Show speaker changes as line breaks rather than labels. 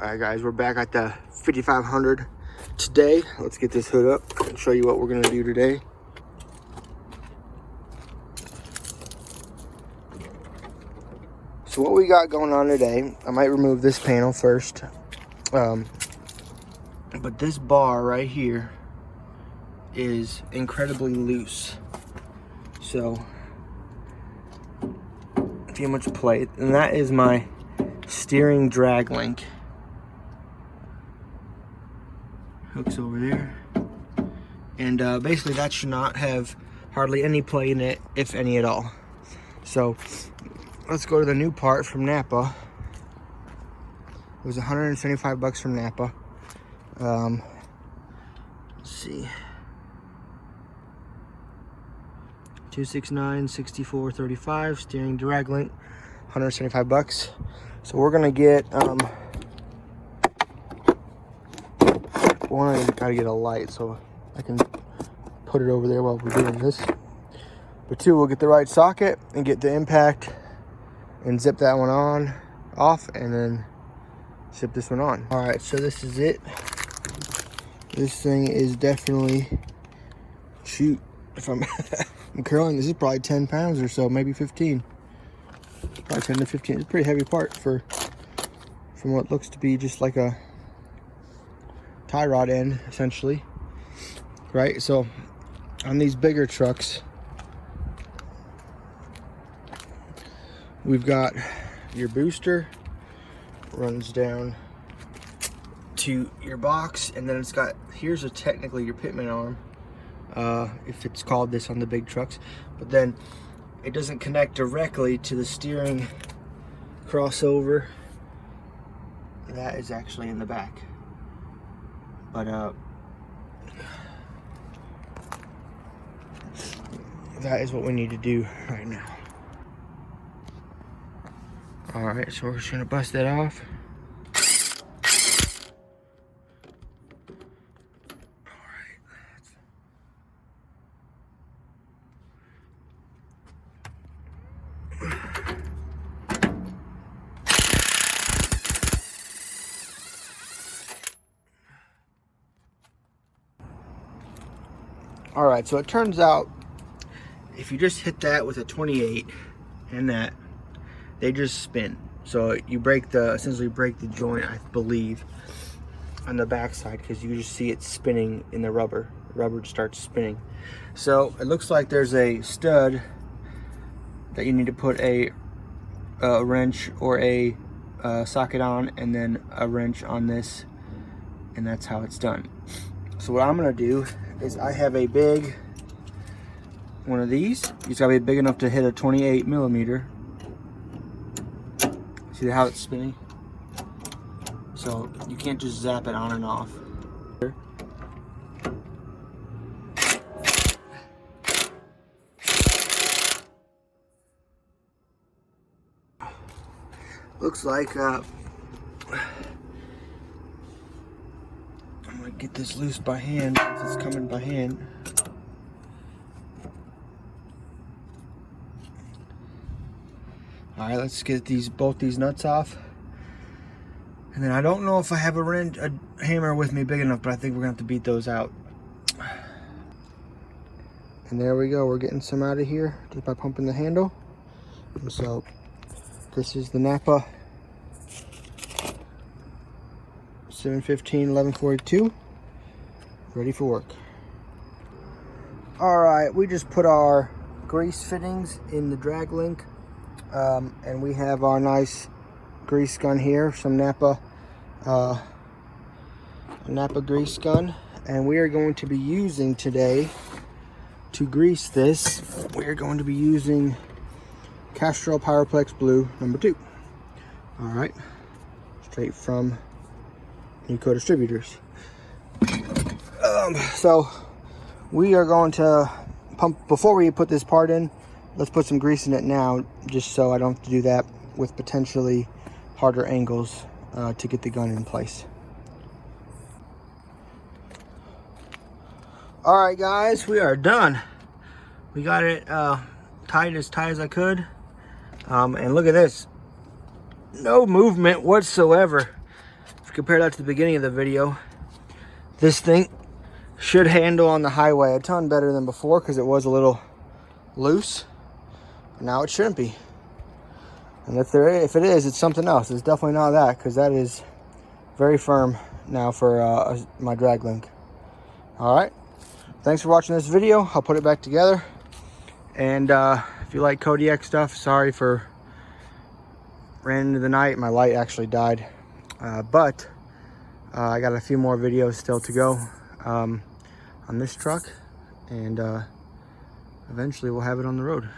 All right, guys, we're back at the 5500 today. Let's get this hood up and show you what we're gonna do today. So what we got going on today, I might remove this panel first. But this bar right here is incredibly loose. So, too much plate. And that is my steering drag link. Hooks over there. And basically that should not have hardly any play in it, if any at all. So, let's go to the new part from Napa. It was 175 bucks from Napa. Let's see. 269 6435 steering drag link, 175 bucks. So we're gonna get one, I gotta get a light so I can put it over there while we're doing this. But two, we'll get the right socket and get the impact and zip that one off, and then zip this one on. All right, so this is it. This thing is definitely, shoot, if I'm I'm curling, this is probably 10 pounds or so, maybe 15. Probably 10 to 15. It's a pretty heavy part from what looks to be just like a tie rod end, essentially. Right? So on these bigger trucks, we've got your booster runs down to your box, and then it's got, here's technically your pitman arm, if it's called this on the big trucks, but then it doesn't connect directly to the steering crossover. That is actually in the back, but that is what we need to do right now. All right, so we're just gonna bust that off. All right, so it turns out if you just hit that with a 28 and that, they just spin. So you essentially break the joint, I believe, on the back side, because you just see it spinning in the rubber. The rubber starts spinning. So it looks like there's a stud that you need to put a wrench or a socket on, and then a wrench on this, and that's how it's done. So what I'm gonna do is, I have a big one of these. It's gotta be big enough to hit a 28 millimeter. See how it's spinning? So you can't just zap it on and off. Looks like I'm gonna get this loose by hand, since it's coming by hand. All right, let's get both these nuts off. And then I don't know if I have a hammer with me big enough, but I think we're gonna have to beat those out. And there we go, we're getting some out of here just by pumping the handle. And so this is the Napa 715 1142, ready for work. All right, we just put our grease fittings in the drag link, and we have our nice grease gun here, some Napa grease gun, and we are going to be using today, to grease this, we are going to be using Castrol Powerplex Blue #2. All right, straight from Napa distributors. So we are going to pump, before we put this part in, let's put some grease in it now, just so I don't have to do that with potentially harder angles to get the gun in place. All right, guys, we are done. We got it tight as I could. And look at this, no movement whatsoever you compare that to the beginning of the video, this thing should handle on the highway a ton better than before because it was a little loose. Now it shouldn't be. And if it is, it's something else. It's definitely not that, because that is very firm now for my drag link. All right. Thanks for watching this video. I'll put it back together. And if you like Kodiak stuff, sorry for ran into the night. My light actually died. But I got a few more videos still to go on this truck. And eventually we'll have it on the road.